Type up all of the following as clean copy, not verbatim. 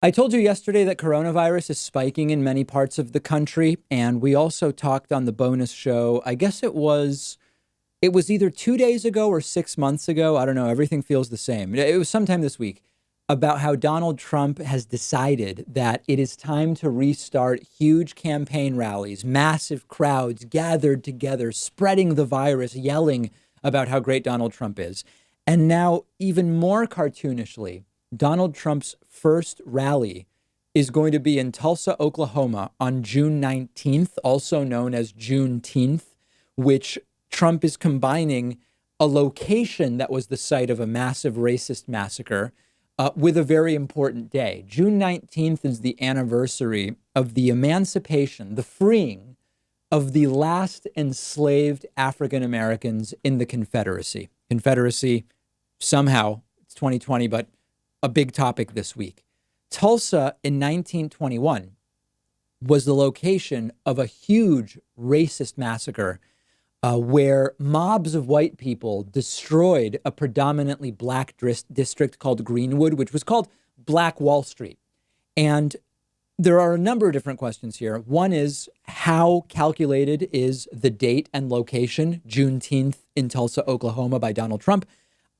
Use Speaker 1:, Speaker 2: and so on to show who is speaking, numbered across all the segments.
Speaker 1: I told you yesterday that coronavirus is spiking in many parts of the country, and we also talked on the bonus show. I guess it was either 2 days ago or 6 months ago. I don't know. Everything feels the same. It was sometime this week about how Donald Trump has decided that it is time to restart huge campaign rallies, massive crowds gathered together, spreading the virus, yelling about how great Donald Trump is. And now, even more cartoonishly, Donald Trump's first rally is going to be in Tulsa, Oklahoma on June 19th, also known as Juneteenth, which Trump is combining a location that was the site of a massive racist massacre with a very important day. June 19th is the anniversary of the emancipation, the freeing of the last enslaved African Americans in the Confederacy. Confederacy, somehow, it's 2020, but a big topic this week. Tulsa in 1921 was the location of a huge racist massacre where mobs of white people destroyed a predominantly black district called Greenwood, which was called Black Wall Street. And there are a number of different questions here. One is, how calculated is the date and location, Juneteenth in Tulsa, Oklahoma, by Donald Trump?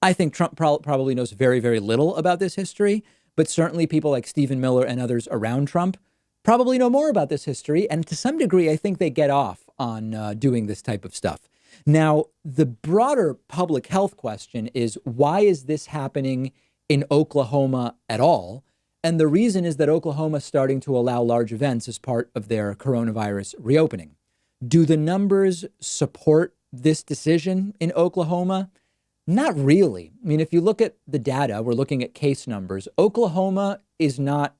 Speaker 1: I think Trump probably knows very, very little about this history, but certainly people like Stephen Miller and others around Trump probably know more about this history. And to some degree, I think they get off on doing this type of stuff. Now, the broader public health question is, why is this happening in Oklahoma at all? And the reason is that Oklahoma is starting to allow large events as part of their coronavirus reopening. Do the numbers support this decision in Oklahoma? Not really. I mean, if you look at the data, we're looking at case numbers. Oklahoma is not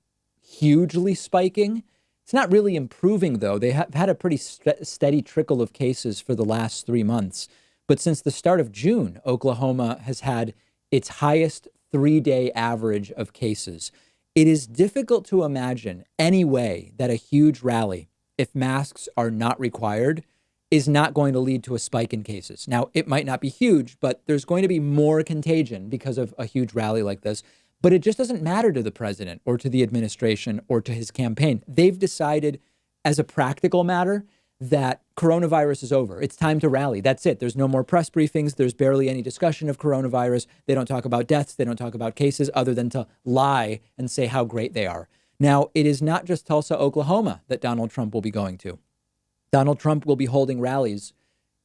Speaker 1: hugely spiking. It's not really improving, though. They have had a pretty steady trickle of cases for the last 3 months. But since the start of June, Oklahoma has had its highest 3-day average of cases. It is difficult to imagine any way that a huge rally, if masks are not required, is not going to lead to a spike in cases. Now, it might not be huge, but there's going to be more contagion because of a huge rally like this. But it just doesn't matter to the president or to the administration or to his campaign. They've decided as a practical matter that coronavirus is over. It's time to rally. That's it. There's no more press briefings. There's barely any discussion of coronavirus. They don't talk about deaths. They don't talk about cases other than to lie and say how great they are. Now, it is not just Tulsa, Oklahoma that Donald Trump will be going to. Donald Trump will be holding rallies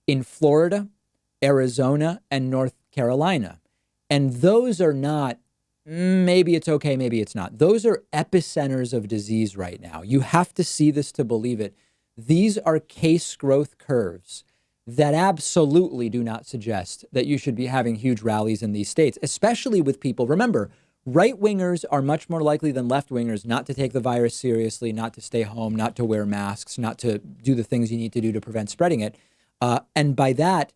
Speaker 1: in Florida, Arizona, and North Carolina. And those are not, maybe it's okay, maybe it's not. Those are epicenters of disease right now. You have to see this to believe it. These are case growth curves that absolutely do not suggest that you should be having huge rallies in these states, especially with people. Remember, right wingers are much more likely than left wingers not to take the virus seriously, not to stay home, not to wear masks, not to do the things you need to do to prevent spreading it. And by that,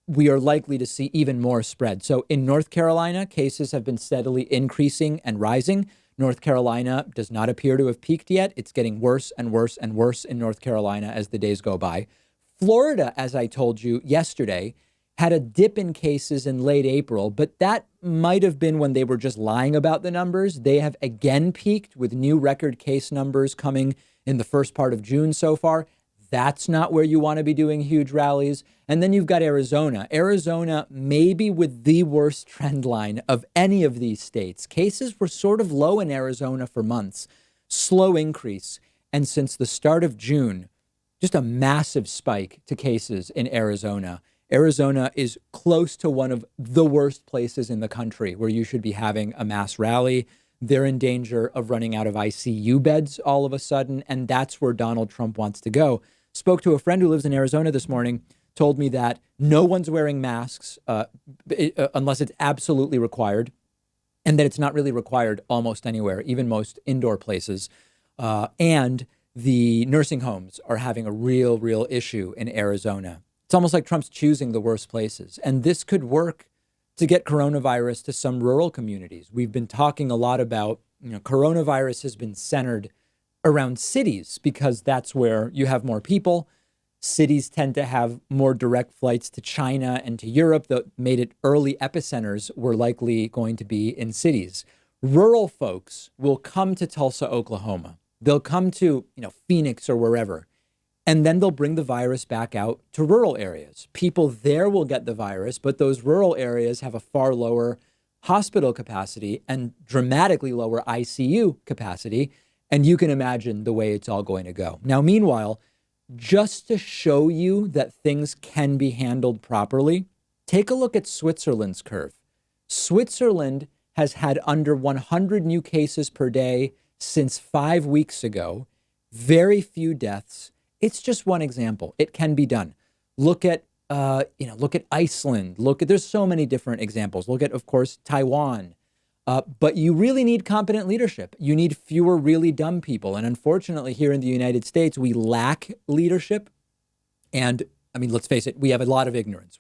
Speaker 1: we are likely to see even more spread. So in North Carolina, cases have been steadily increasing and rising. North Carolina does not appear to have peaked yet. It's getting worse and worse and worse in North Carolina as the days go by. Florida, as I told you yesterday, had a dip in cases in late April, but that might have been when they were just lying about the numbers. They have again peaked with new record case numbers coming in the first part of June so far. That's not where you want to be doing huge rallies. And then you've got Arizona. Arizona, maybe with the worst trend line of any of these states. Cases were sort of low in Arizona for months, slow increase. And since the start of June, just a massive spike to cases in Arizona. Arizona is close to one of the worst places in the country where you should be having a mass rally. They're in danger of running out of ICU beds all of a sudden. And that's where Donald Trump wants to go. Spoke to a friend who lives in Arizona this morning, told me that no one's wearing masks unless it's absolutely required, and that it's not really required almost anywhere, even most indoor places. And the nursing homes are having a real issue in Arizona. It's almost like Trump's choosing the worst places. And this could work to get coronavirus to some rural communities. We've been talking a lot about, coronavirus has been centered around cities because that's where you have more people. Cities tend to have more direct flights to China and to Europe that made it early epicenters were likely going to be in cities. Rural folks will come to Tulsa, Oklahoma. They'll come to, Phoenix or wherever, and then they'll bring the virus back out to rural areas. People there will get the virus, but those rural areas have a far lower hospital capacity and dramatically lower ICU capacity. And you can imagine the way it's all going to go. Now, meanwhile, just to show you that things can be handled properly, take a look at Switzerland's curve. Switzerland has had under 100 new cases per day since 5 weeks ago. Very few deaths. It's just one example. It can be done. Look at Iceland. There's so many different examples. Look at, of course, Taiwan. But you really need competent leadership. You need fewer really dumb people. And unfortunately, here in the United States, we lack leadership. And let's face it, we have a lot of ignorance.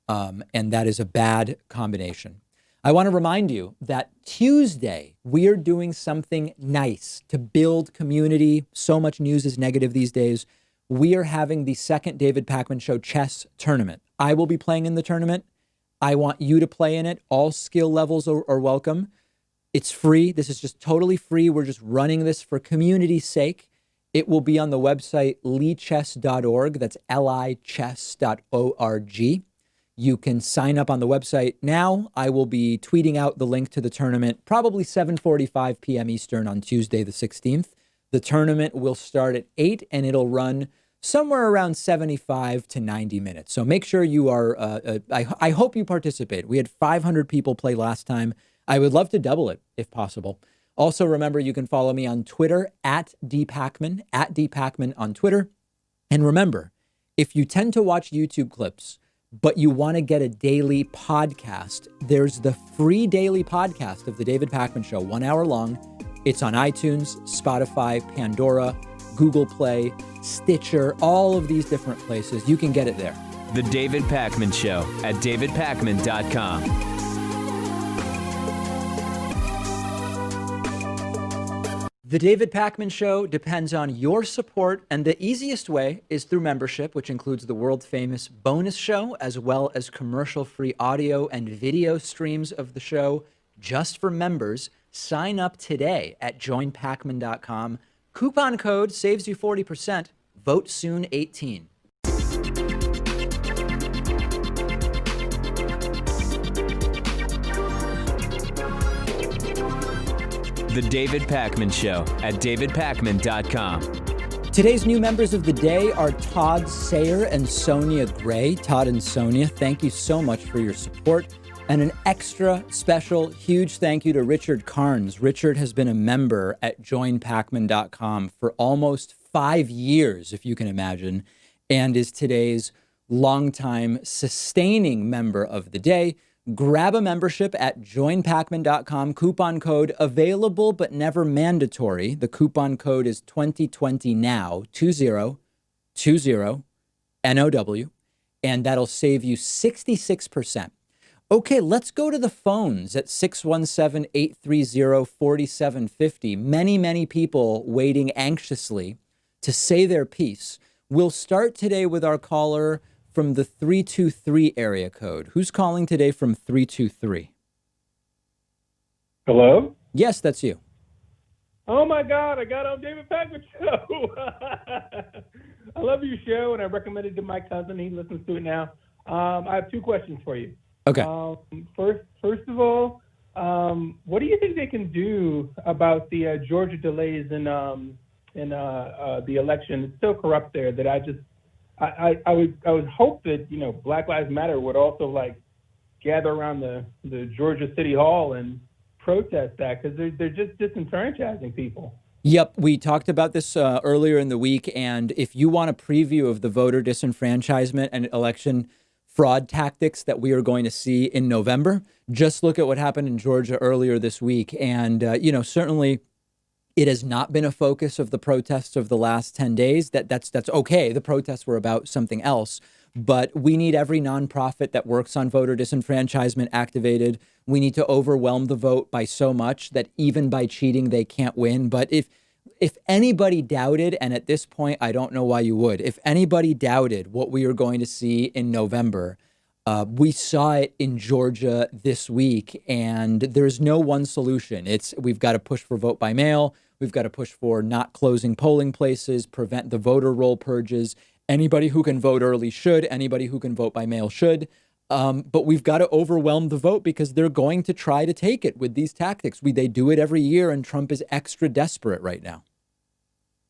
Speaker 1: And that is a bad combination. I want to remind you that Tuesday, we are doing something nice to build community. So much news is negative these days. We are having the second David Pakman Show chess tournament. I will be playing in the tournament. I want you to play in it. All skill levels are welcome. It's free. This is just totally free. We're just running this for community's sake. It will be on the website lichess.org. That's lichess.org. You can sign up on the website now. I will be tweeting out the link to the tournament, probably 7:45 p.m. Eastern on Tuesday, the 16th. The tournament will start at 8 and it'll run somewhere around 75 to 90 minutes. So make sure you are, I hope you participate. We had 500 people play last time. I would love to double it if possible. Also, remember, you can follow me on Twitter at @dpakman on Twitter. And remember, if you tend to watch YouTube clips, but you want to get a daily podcast, there's the free daily podcast of the David Pakman Show, 1 hour long. It's on iTunes, Spotify, Pandora, Google Play, Stitcher, all of these different places. You can get it there.
Speaker 2: The David Pakman Show at davidpakman.com.
Speaker 1: The David Pakman Show depends on your support, and the easiest way is through membership, which includes the world-famous bonus show, as well as commercial-free audio and video streams of the show just for members. Sign up today at joinpakman.com. Coupon code saves you 40%. Vote soon 18.
Speaker 2: The David Pakman Show at davidpakman.com.
Speaker 1: Today's new members of the day are Todd Sayer and Sonia Gray. Todd and Sonia, thank you so much for your support. And an extra special, huge thank you to Richard Carnes. Richard has been a member at joinpakman.com for almost 5 years, if you can imagine, and is today's longtime sustaining member of the day. Grab a membership at joinpakman.com. Coupon code available but never mandatory. The coupon code is 2020NOW, 2020 NOW, and that'll save you 66%. Okay, let's go to the phones at 617-830-4750. Many people waiting anxiously to say their piece. We'll start today with our caller from the 323 area code. Who's calling today from 323?
Speaker 3: Hello?
Speaker 1: Yes, that's you.
Speaker 3: Oh my God, I got on David Pakman Show. I love your show, and I recommended it to my cousin. He listens to it now. I have 2 questions for you.
Speaker 1: Okay.
Speaker 3: First of all, what do you think they can do about the Georgia delays in the election? It's so corrupt there that I would hope that Black Lives Matter would also gather around the Georgia City Hall and protest that, because they're just disenfranchising people.
Speaker 1: Yep, we talked about this earlier in the week, and if you want a preview of the voter disenfranchisement and election fraud tactics that we are going to see in November, just look at what happened in Georgia earlier this week. And certainly it has not been a focus of the protests of the last 10 days. That's okay. The protests were about something else. But we need every nonprofit that works on voter disenfranchisement activated. We need to overwhelm the vote by so much that even by cheating, they can't win. But if anybody doubted, and at this point, I don't know why you would, if anybody doubted what we are going to see in November, We saw it in Georgia this week, and there's no one solution. We've got to push for vote by mail. We've got to push for not closing polling places, prevent the voter roll purges. Anybody who can vote early should. Anybody who can vote by mail should. But we've got to overwhelm the vote because they're going to try to take it with these tactics. They do it every year, and Trump is extra desperate right now.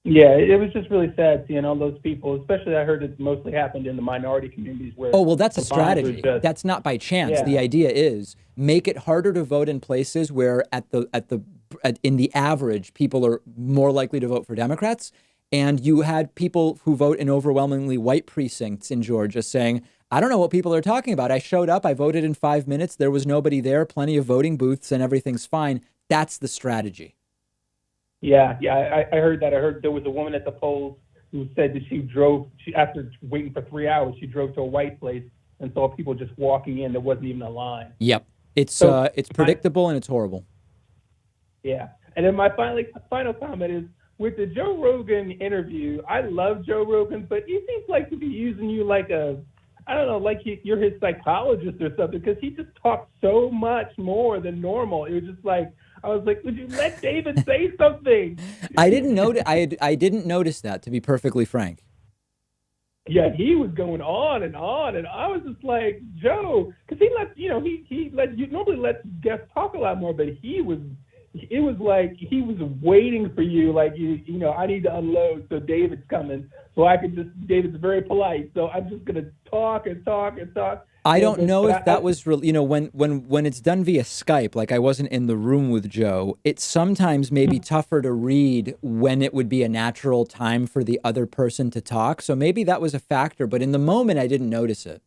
Speaker 3: Yeah, it was just really sad seeing all those people, especially I heard it mostly happened in the minority communities where.
Speaker 1: Oh, well, that's a strategy. That's not by chance.
Speaker 3: Yeah.
Speaker 1: The idea is make it harder to vote in places where in the average, people are more likely to vote for Democrats. And you had people who vote in overwhelmingly white precincts in Georgia saying, I don't know what people are talking about. I showed up, I voted in 5 minutes. There was nobody there, plenty of voting booths, and everything's fine. That's the strategy.
Speaker 3: Yeah, I heard that. I heard there was a woman at the polls who said that after waiting for 3 hours, she drove to a white place and saw people just walking in. There wasn't even a line.
Speaker 1: Yep. It's predictable and it's horrible.
Speaker 3: Yeah. And then my final comment is, with the Joe Rogan interview, I love Joe Rogan, but he seems like to be using you like you're his psychologist or something, because he just talks so much more than normal. It was just like, I was like, would you let David say something?
Speaker 1: I didn't notice that, to be perfectly frank.
Speaker 3: Yeah, he was going on and on, and I was just like, Joe, because he normally lets guests talk a lot more, but it was like he was waiting for you, like I need to unload, so David's coming, so I could just. David's very polite, so I'm just gonna talk and talk and talk.
Speaker 1: I don't know if that was real. When it's done via Skype, like I wasn't in the room with Joe, it's sometimes maybe tougher to read when it would be a natural time for the other person to talk. So maybe that was a factor, but in the moment, I didn't notice it.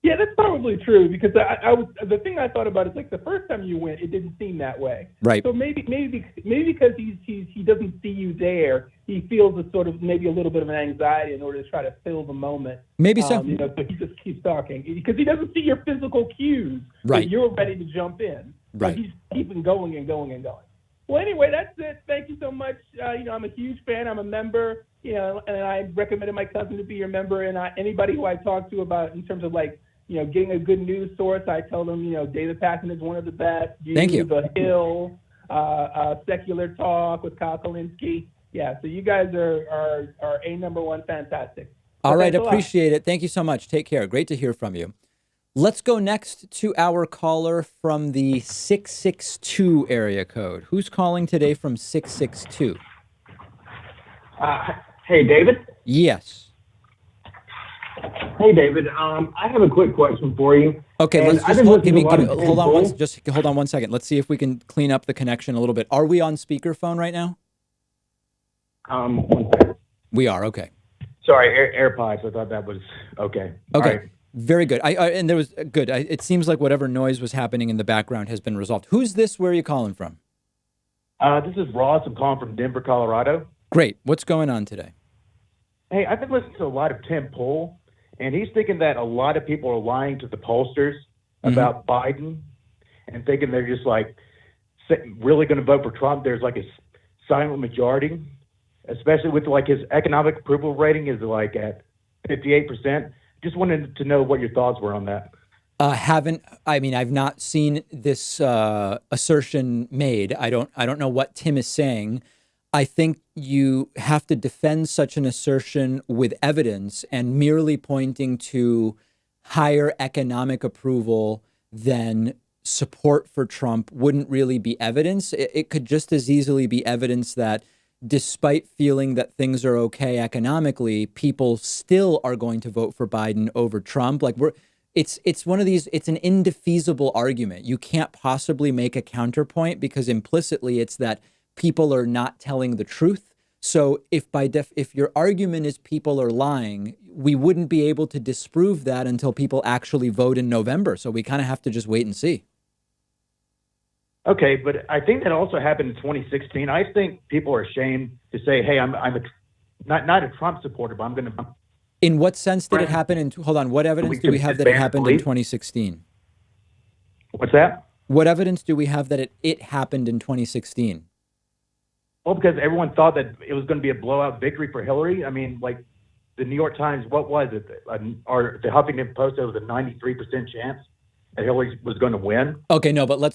Speaker 3: Yeah, that's probably true, because the thing I thought about is, like, the first time you went, it didn't seem that way.
Speaker 1: Right.
Speaker 3: So maybe because he doesn't see you there, he feels a sort of maybe a little bit of an anxiety in order to try to fill the moment.
Speaker 1: Maybe so.
Speaker 3: So he just keeps talking because he doesn't see your physical cues.
Speaker 1: Right.
Speaker 3: So you're ready to jump in.
Speaker 1: Right.
Speaker 3: So he's keeping going and going and going. Well, anyway, that's it. Thank you so much. I'm a huge fan. I'm a member. And I recommended my cousin to be your member. And anybody who I talk to about in terms of getting a good news source, I tell them, David Pakman is one of the best.
Speaker 1: Thank you.
Speaker 3: The Hill, Secular Talk with Kyle Kalinske. Yeah, so you guys are a number one, fantastic.
Speaker 1: All right, appreciate it. Thank you so much. Take care. Great to hear from you. Let's go next to our caller from the 662 area code. Who's calling today from 662?
Speaker 4: Hey, David?
Speaker 1: Yes.
Speaker 4: Hey, David. I have a quick question for you.
Speaker 1: Okay, let's just hold on one second. Let's see if we can clean up the connection a little bit. Are we on speakerphone right now?
Speaker 4: 1 second.
Speaker 1: We are. Okay.
Speaker 4: Sorry, AirPods. I thought that was okay.
Speaker 1: Okay.
Speaker 4: Right.
Speaker 1: Very good. And there was good. It seems like whatever noise was happening in the background has been resolved. Who's this? Where are you calling from?
Speaker 4: This is Ross. I'm calling from Denver, Colorado.
Speaker 1: Great. What's going on today?
Speaker 4: Hey, I've been listening to a lot of Tim Pool, and he's thinking that a lot of people are lying to the pollsters about Biden and thinking they're just really going to vote for Trump. There's a silent majority, especially with his economic approval rating is at 58%. Just wanted to know what your thoughts were on that.
Speaker 1: I've not seen this assertion made. I don't know what Tim is saying. I think you have to defend such an assertion with evidence, and merely pointing to higher economic approval than support for Trump wouldn't really be evidence. It could just as easily be evidence that despite feeling that things are okay economically, people still are going to vote for Biden over Trump. It's one of these, it's an indefeasible argument. You can't possibly make a counterpoint because implicitly it's that people are not telling the truth. So if your argument is people are lying, we wouldn't be able to disprove that until people actually vote in November. So we kind of have to just wait and see.
Speaker 4: Okay, but I think that also happened in 2016. I think people are ashamed to say, "Hey, I'm not a Trump supporter, but I'm going to."
Speaker 1: In what sense did it happen? Hold on. What evidence do we have that it happened in 2016?
Speaker 4: What's that?
Speaker 1: What evidence do we have that it happened in 2016?
Speaker 4: Well, because everyone thought that it was going to be a blowout victory for Hillary. I mean, the New York Times, what was it? Or the Huffington Post, there was a 93% chance that Hillary was going to win.
Speaker 1: Okay, no, but I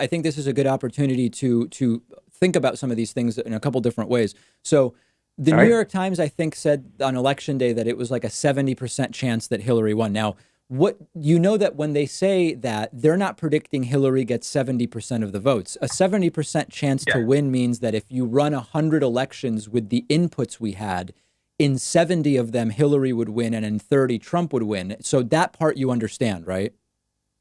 Speaker 1: think this is a good opportunity to think about some of these things in a couple different ways. So the New York Times, I think, said on election day that it was like a 70% chance that Hillary won. Now, that when they say that, they're not predicting Hillary gets 70% of the votes. A 70% chance to win means that if you run 100 elections with the inputs we had, in 70 of them, Hillary would win, and in 30, Trump would win. So that part you understand, right?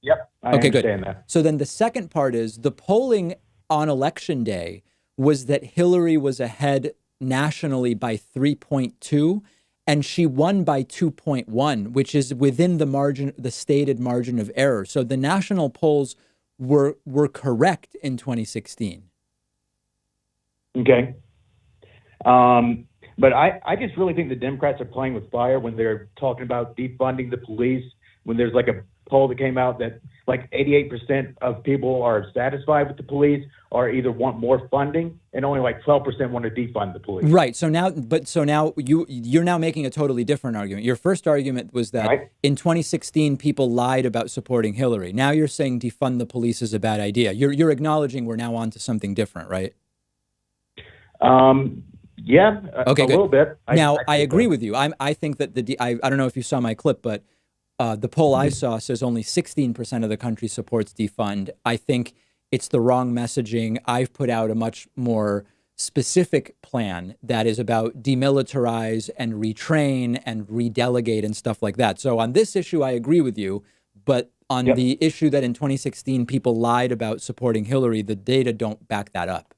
Speaker 4: Yep. I understand that.
Speaker 1: So then the second part is the polling on election day was that Hillary was ahead nationally by 3.2, and she won by 2.1, which is within the stated margin of error. So the national polls were correct in 2016.
Speaker 4: Okay. But I just really think the Democrats are playing with fire when they're talking about defunding the police, when there's like a poll that came out that like 88% of people are satisfied with the police or either want more funding, and only like 12% want to defund the police.
Speaker 1: Right. So now you're now making a totally different argument. Your first argument was that in 2016 people lied about supporting Hillary. Now you're saying defund the police is a bad idea. You're acknowledging we're now on to something different, right?
Speaker 4: Yeah.
Speaker 1: Okay,
Speaker 4: a
Speaker 1: good.
Speaker 4: little bit.
Speaker 1: I agree with you. I think that I don't know if you saw my clip, but the poll I saw says only 16% of the country supports defund. I think it's the wrong messaging. I've put out a much more specific plan that is about demilitarize and retrain and redelegate and stuff like that. So on this issue, I agree with you. But on the issue that in 2016 people lied about supporting Hillary, the data don't back that up.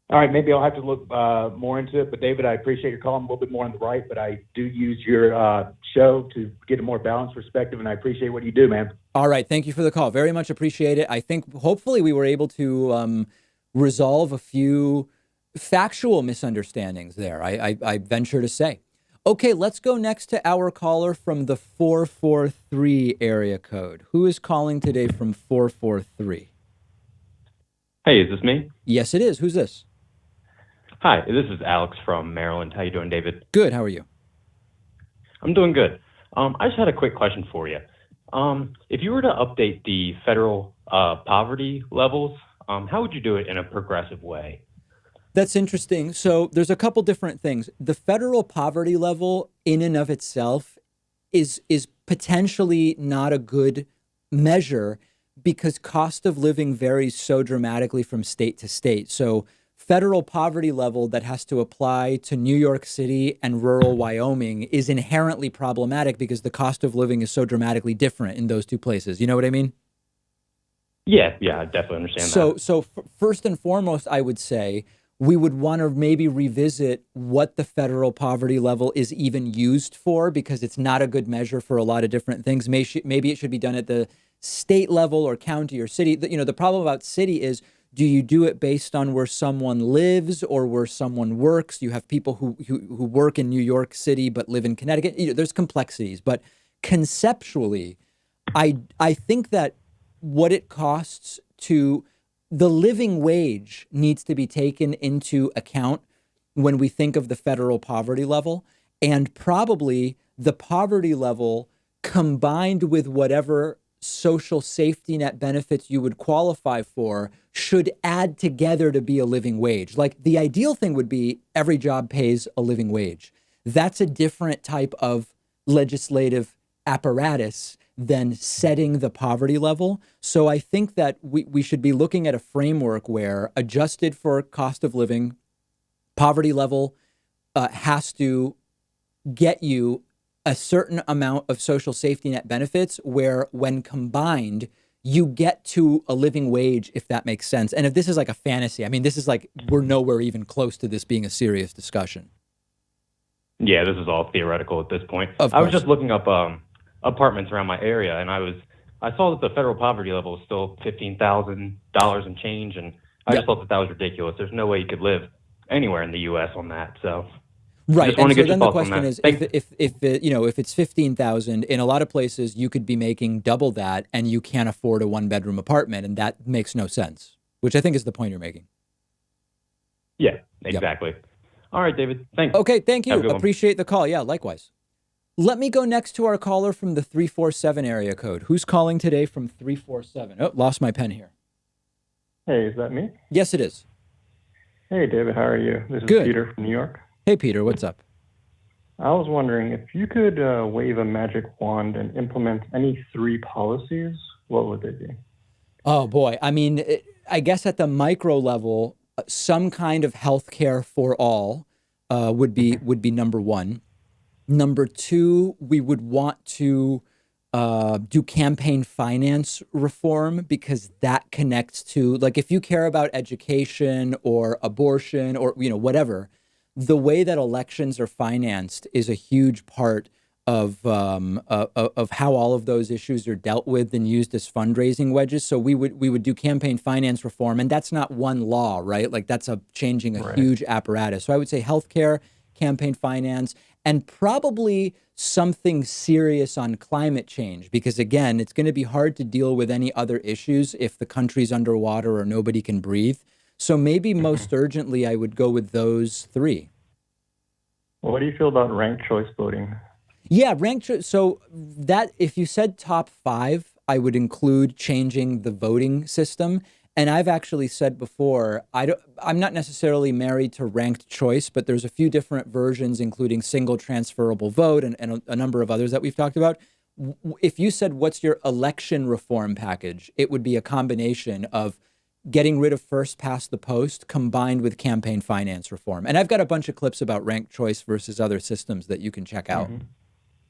Speaker 4: All right, maybe I'll have to look more into it. But David, I appreciate your call. I'm a little bit more on the right, but I do use your show to get a more balanced perspective, and I appreciate what you do, man.
Speaker 1: All right, thank you for the call. Very much appreciate it. I think hopefully we were able to resolve a few factual misunderstandings there, I venture to say. Okay, let's go next to our caller from the 443 area code. Who is calling today from 443?
Speaker 5: Hey, is this me?
Speaker 1: Yes, it is. Who's this?
Speaker 5: Hi, this is Alex from Maryland. How you doing, David?
Speaker 1: Good. How are you?
Speaker 5: I'm doing good. I just had a quick question for you. If you were to update the federal poverty levels, how would you do it in a progressive way?
Speaker 1: That's interesting. So there's a couple different things. The federal poverty level in and of itself is potentially not a good measure because cost of living varies so dramatically from state to state. So federal poverty level that has to apply to New York City and rural Wyoming is inherently problematic because the cost of living is so dramatically different in those two places. You know what I mean?
Speaker 5: Yeah, I definitely understand that.
Speaker 1: So first and foremost, I would say we would want to maybe revisit what the federal poverty level is even used for, because it's not a good measure for a lot of different things. Maybe it should be done at the state level or county or city. The problem about city is, do you do it based on where someone lives or where someone works? You have people who work in New York City but live in Connecticut. There's complexities, but conceptually, I think that what it costs to the living wage needs to be taken into account when we think of the federal poverty level, and probably the poverty level combined with whatever social safety net benefits you would qualify for should add together to be a living wage. Like, the ideal thing would be every job pays a living wage. That's a different type of legislative apparatus than setting the poverty level. So I think that we should be looking at a framework where, adjusted for cost of living, poverty level has to get you a certain amount of social safety net benefits where, when combined, you get to a living wage, if that makes sense. And if this is like a fantasy, I mean, this is like, we're nowhere even close to this being a serious discussion.
Speaker 5: Yeah, this is all theoretical at this point.
Speaker 1: I
Speaker 5: was just looking up apartments around my area, and I saw that the federal poverty level is still $15,000 and change, and I just thought that was ridiculous. There's no way you could live anywhere in the U.S. on that. So,
Speaker 1: right.
Speaker 5: Just want to get your
Speaker 1: then the
Speaker 5: thoughts on
Speaker 1: question
Speaker 5: that.
Speaker 1: is, if it's 15,000, in a lot of places you could be making double that, and you can't afford a 1-bedroom apartment, and that makes no sense. Which I think is the point you're making.
Speaker 5: Yeah, exactly. All right, David. Thanks.
Speaker 1: Okay, thank
Speaker 5: Have a
Speaker 1: you.
Speaker 5: good one.
Speaker 1: Appreciate the call. Yeah, likewise. Let me go next to our caller from the 347 area code. Who's calling today from 347? Oh, lost my pen here.
Speaker 6: Hey, is that me?
Speaker 1: Yes, it is.
Speaker 6: Hey, David, how are you? This is
Speaker 1: Good.
Speaker 6: Peter from New York.
Speaker 1: Hey, Peter, what's up?
Speaker 6: I was wondering if you could wave a magic wand and implement any 3 policies, what would they be?
Speaker 1: Oh, boy. I mean, I guess at the micro level, some kind of health care for all would be number one. Number two, we would want to do campaign finance reform, because that connects to, like, if you care about education or abortion or, whatever, the way that elections are financed is a huge part of how all of those issues are dealt with and used as fundraising wedges. So we would do campaign finance reform, and that's not one law, right? Like, that's changing a huge apparatus. So I would say healthcare, campaign finance, and probably something serious on climate change, because again, it's going to be hard to deal with any other issues if the country's underwater or nobody can breathe. So maybe most urgently, I would go with those 3.
Speaker 6: Well, what do you feel about ranked choice voting?
Speaker 1: Yeah, so that, if you said top 5, I would include changing the voting system. And I've actually said before, I'm not necessarily married to ranked choice, but there's a few different versions, including single transferable vote and a number of others that we've talked about. If you said, what's your election reform package, it would be a combination of getting rid of first past the post combined with campaign finance reform. And I've got a bunch of clips about ranked choice versus other systems that you can check out.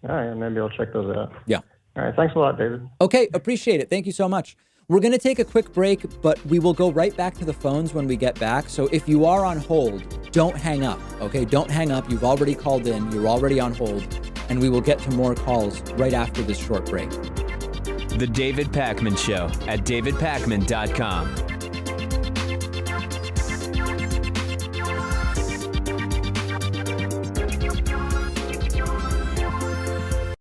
Speaker 6: All right, maybe I'll check those out.
Speaker 1: Yeah.
Speaker 6: All right, thanks a lot, David.
Speaker 1: Okay, appreciate it. Thank you so much. We're going to take a quick break, but we will go right back to the phones when we get back. So if you are on hold, don't hang up, okay? Don't hang up. You've already called in. You're already on hold. And we will get to more calls right after this short break.
Speaker 2: The David Pakman Show at davidpakman.com.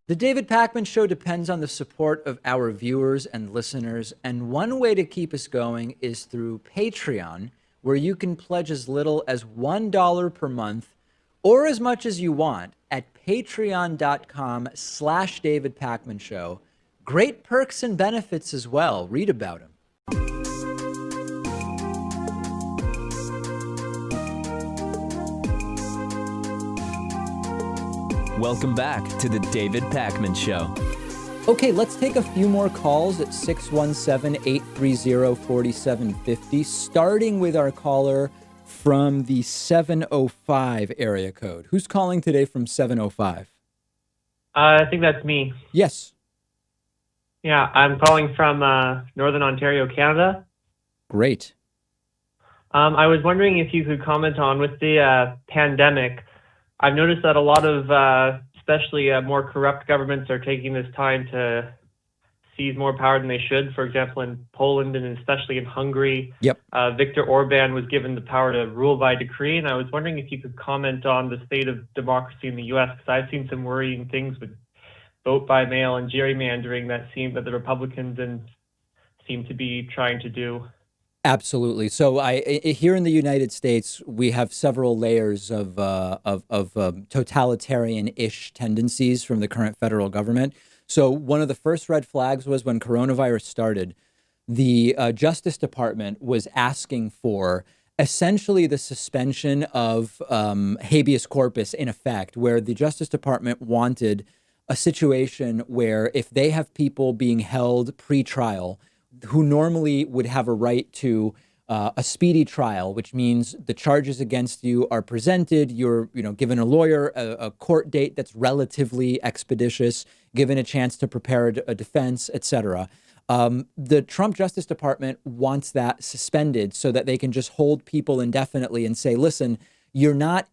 Speaker 1: The David Pakman Show depends on the support of our viewers and listeners, and one way to keep us going is through Patreon, where you can pledge as little as $1 per month or as much as you want at patreon.com/David Pakman Show. Great perks and benefits as well. Read about them.
Speaker 2: Welcome back to the David Pakman Show.
Speaker 1: Okay, let's take a few more calls at 617-830-4750, starting with our caller from the 705 area code. Who's calling today from 705?
Speaker 7: I think that's me.
Speaker 1: Yes.
Speaker 7: Yeah, I'm calling from Northern Ontario, Canada.
Speaker 1: Great.
Speaker 7: I was wondering if you could comment on, with the pandemic, I've noticed that a lot of, especially more corrupt governments, are taking this time to seize more power than they should. For example, in Poland and especially in Hungary, Viktor Orban was given the power to rule by decree. And I was wondering if you could comment on the state of democracy in the U.S., because I've seen some worrying things with vote by mail and gerrymandering that the Republicans seem to be trying to do.
Speaker 1: Absolutely. So here in the United States, we have several layers of totalitarian-ish tendencies from the current federal government. So one of the first red flags was when coronavirus started, the Justice Department was asking for essentially the suspension of habeas corpus, in effect, where the Justice Department wanted a situation where if they have people being held pre-trial who normally would have a right to a speedy trial, which means the charges against you are presented, you're given a lawyer, a court date that's relatively expeditious, given a chance to prepare a defense, etc. The Trump Justice Department wants that suspended so that they can just hold people indefinitely and say, listen, you've not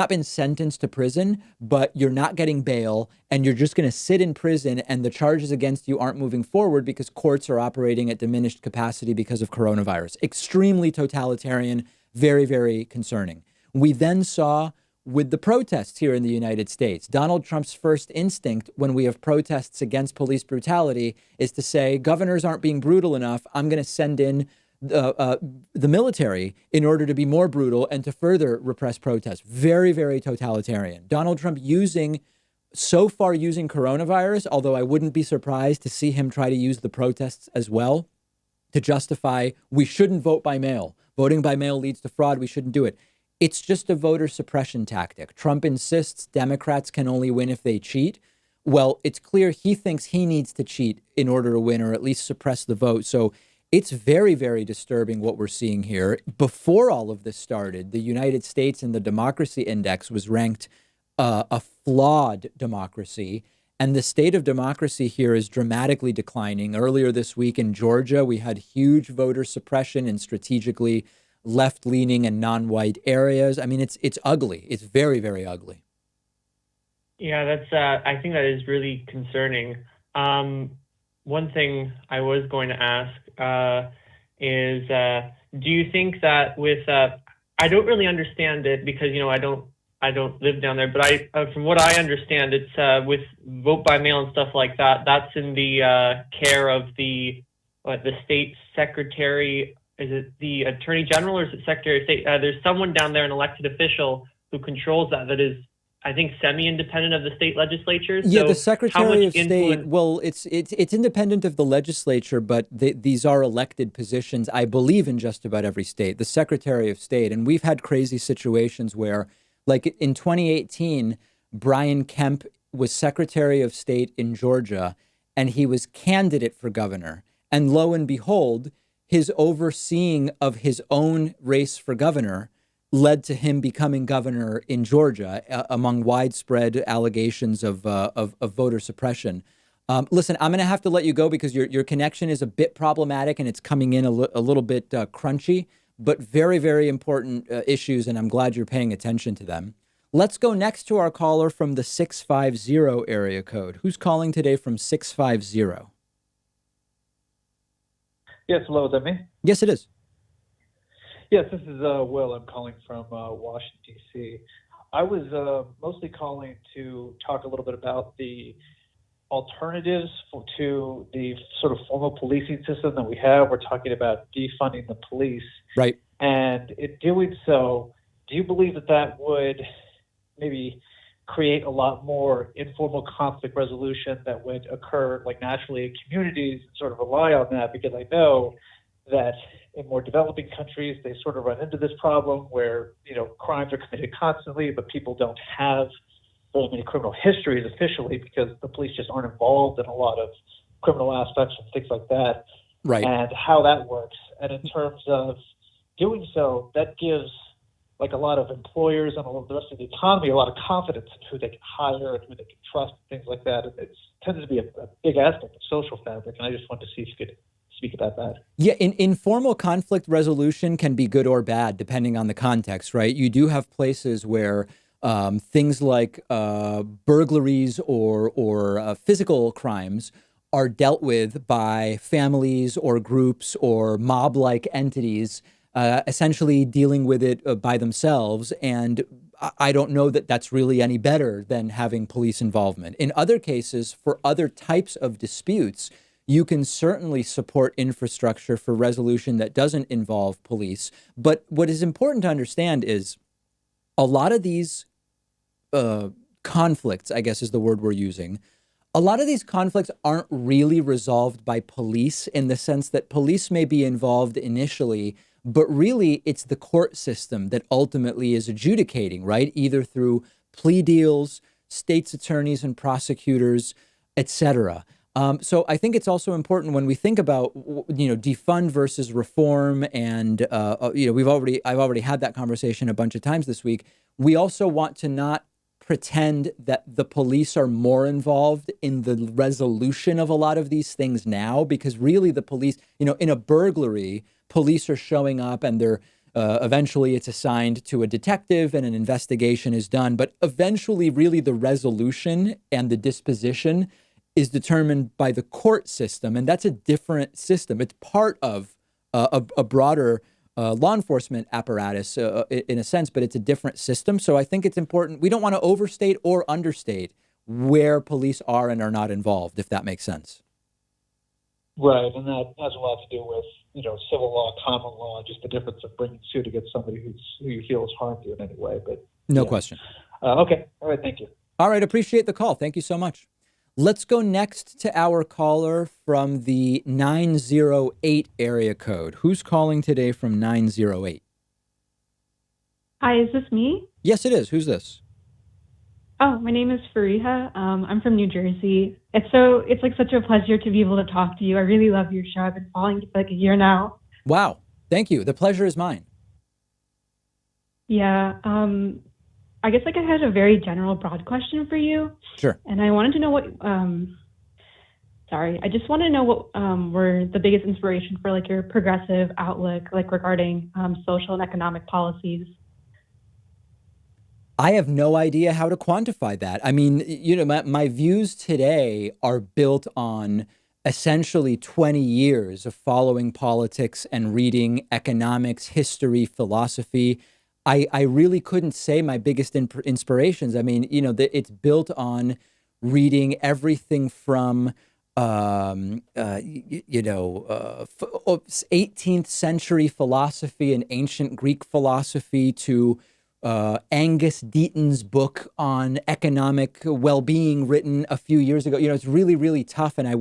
Speaker 1: been sentenced to prison, but you're not getting bail, and you're just going to sit in prison, and the charges against you aren't moving forward because courts are operating at diminished capacity because of coronavirus. Extremely totalitarian, very, very concerning. We then saw with the protests here in the United States, Donald Trump's first instinct when we have protests against police brutality is to say, governors aren't being brutal enough. I'm going to send in the military in order to be more brutal and to further repress protests. Very, very totalitarian. Donald Trump so far using coronavirus, although I wouldn't be surprised to see him try to use the protests as well to justify we shouldn't vote by mail. Voting by mail leads to fraud. We shouldn't do it. It's just a voter suppression tactic. Trump insists Democrats can only win if they cheat. Well, it's clear he thinks he needs to cheat in order to win or at least suppress the vote. So it's very, very disturbing what we're seeing here. Before all of this started, the United States in the Democracy Index was ranked a flawed democracy. And the state of democracy here is dramatically declining. Earlier this week in Georgia, we had huge voter suppression in strategically left-leaning and non-white areas. I mean, it's ugly. It's very, very ugly.
Speaker 7: Yeah, that's. I think that is really concerning. One thing I was going to ask is, do you think that with I don't really understand it because I don't live down there, but from what I understand, it's with vote by mail and stuff like that. That's in the care of the state secretary. Is it the attorney general or is it secretary of state? There's someone down there, an elected official, who controls that. That is, I think, semi-independent of the state legislature.
Speaker 1: Yeah,
Speaker 7: so
Speaker 1: the Secretary of State, well, it's independent of the legislature, but these are elected positions, I believe, in just about every state, the Secretary of State. And we've had crazy situations where, like in 2018, Brian Kemp was Secretary of State in Georgia, and he was candidate for governor. And lo and behold, his overseeing of his own race for governor led to him becoming governor in Georgia among widespread allegations of voter suppression. Listen, I'm going to have to let you go because your connection is a bit problematic and it's coming in a little bit crunchy, but very, very important issues, and I'm glad you're paying attention to them. Let's go next to our caller from the 650 area code. Who's calling today from 650?
Speaker 8: Yes, hello, is that me?
Speaker 1: Yes, it is.
Speaker 8: Yes, this is Will. I'm calling from Washington, D.C. I was mostly calling to talk a little bit about the alternatives to the sort of formal policing system that we have. We're talking about defunding the police.
Speaker 1: Right.
Speaker 8: And in doing so, do you believe that that would maybe create a lot more informal conflict resolution that would occur like naturally in communities and sort of rely on that? Because I know that in more developing countries, they sort of run into this problem where, crimes are committed constantly, but people don't have very many criminal histories officially because the police just aren't involved in a lot of criminal aspects and things like that.
Speaker 1: Right.
Speaker 8: And how that works. And in terms of doing so, that gives like a lot of employers and all of the rest of the economy a lot of confidence in who they can hire and who they can trust, and things like that. And it tends to be a big aspect of social fabric. And I just wanted to see if you could speak about that.
Speaker 1: Yeah, informal conflict resolution can be good or bad depending on the context, right? You do have places where things like burglaries or physical crimes are dealt with by families or groups or mob-like entities, essentially dealing with it by themselves. And I don't know that that's really any better than having police involvement. In other cases, for other types of disputes, you can certainly support infrastructure for resolution that doesn't involve police. But what is important to understand is a lot of these conflicts, I guess is the word we're using, a lot of these conflicts aren't really resolved by police in the sense that police may be involved initially, but really it's the court system that ultimately is adjudicating, right? Either through plea deals, state's attorneys and prosecutors, etc. So I think it's also important when we think about, defund versus reform, and I've already had that conversation a bunch of times this week. We also want to not pretend that the police are more involved in the resolution of a lot of these things now, because really the police, in a burglary, police are showing up and they're eventually it's assigned to a detective and an investigation is done. But eventually, really, the resolution and the disposition is determined by the court system. And that's a different system. It's part of a broader law enforcement apparatus in a sense, but it's a different system. So I think it's important. We don't want to overstate or understate where police are and are not involved, if that makes sense.
Speaker 8: Right. And that has a lot to do with civil law, common law, just the difference of bringing suit against somebody who you feel has harmed you in any way. But
Speaker 1: No question.
Speaker 8: Okay. All right. Thank you.
Speaker 1: All right. Appreciate the call. Thank you so much. Let's go next to our caller from the 908 area code. Who's calling today from 908?
Speaker 9: Hi, is this me?
Speaker 1: Yes, it is. Who's this?
Speaker 9: Oh, my name is Fariha. I'm from New Jersey. It's like such a pleasure to be able to talk to you. I really love your show. I've been following you for like a year now.
Speaker 1: Wow. Thank you. The pleasure is mine.
Speaker 9: Yeah. I guess like I had a very general, broad question for you.
Speaker 1: Sure.
Speaker 9: And I wanted to know what. I just want to know what were the biggest inspiration for like your progressive outlook, like regarding social and economic policies.
Speaker 1: I have no idea how to quantify that. I mean, my views today are built on essentially 20 years of following politics and reading economics, history, philosophy. I really couldn't say my biggest inspirations. I mean, it's built on reading everything from 18th century philosophy and ancient Greek philosophy to Angus Deaton's book on economic well-being written a few years ago. It's really, really tough. And I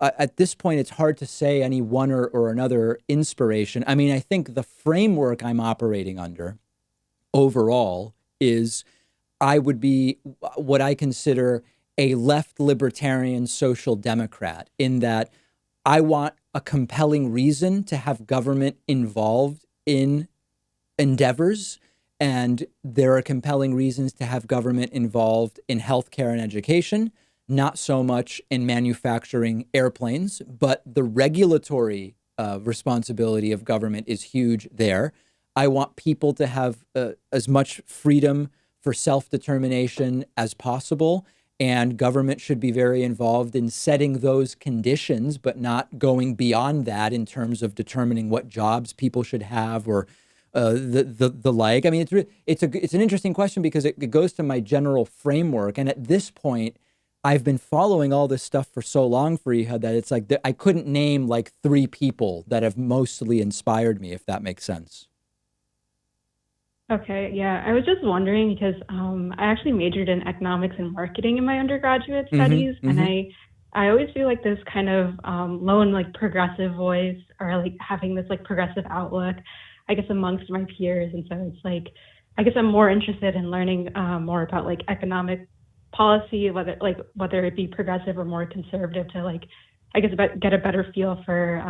Speaker 1: at this point, it's hard to say any one or another inspiration. I mean, I think the framework I'm operating under overall is I would be what I consider a left libertarian social democrat, in that I want a compelling reason to have government involved in endeavors. And there are compelling reasons to have government involved in healthcare and education, not so much in manufacturing airplanes, but the regulatory responsibility of government is huge there. I want people to have as much freedom for self-determination as possible, and government should be very involved in setting those conditions, but not going beyond that in terms of determining what jobs people should have or the like. I mean, it's an interesting question because it goes to my general framework. And at this point, I've been following all this stuff for so long, Fariha, that it's like I couldn't name like 3 people that have mostly inspired me, if that makes sense.
Speaker 9: Okay, yeah. I was just wondering because I actually majored in economics and marketing in my undergraduate studies, and I always feel like this kind of lone like progressive voice, or like having this like progressive outlook, I guess, amongst my peers. And so it's like, I guess I'm more interested in learning more about like economic policy, whether it be progressive or more conservative, to like, I guess, get a better feel for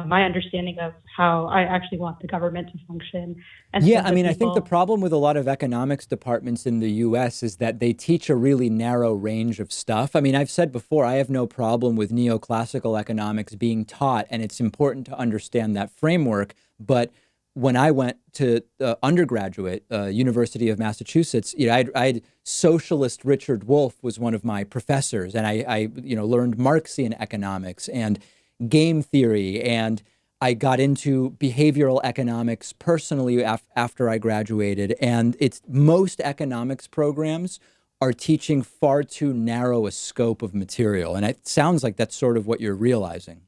Speaker 9: my understanding of how I actually want the government to function. And
Speaker 1: yeah, I mean, I think the problem with a lot of economics departments in the US is that they teach a really narrow range of stuff. I mean, I've said before, I have no problem with neoclassical economics being taught, and it's important to understand that framework. But when I went to undergraduate, University of Massachusetts, I'd socialist Richard Wolff was one of my professors, and I learned Marxian economics and game theory, and I got into behavioral economics personally after I graduated. And most economics programs are teaching far too narrow a scope of material, and it sounds like that's sort of what you're realizing.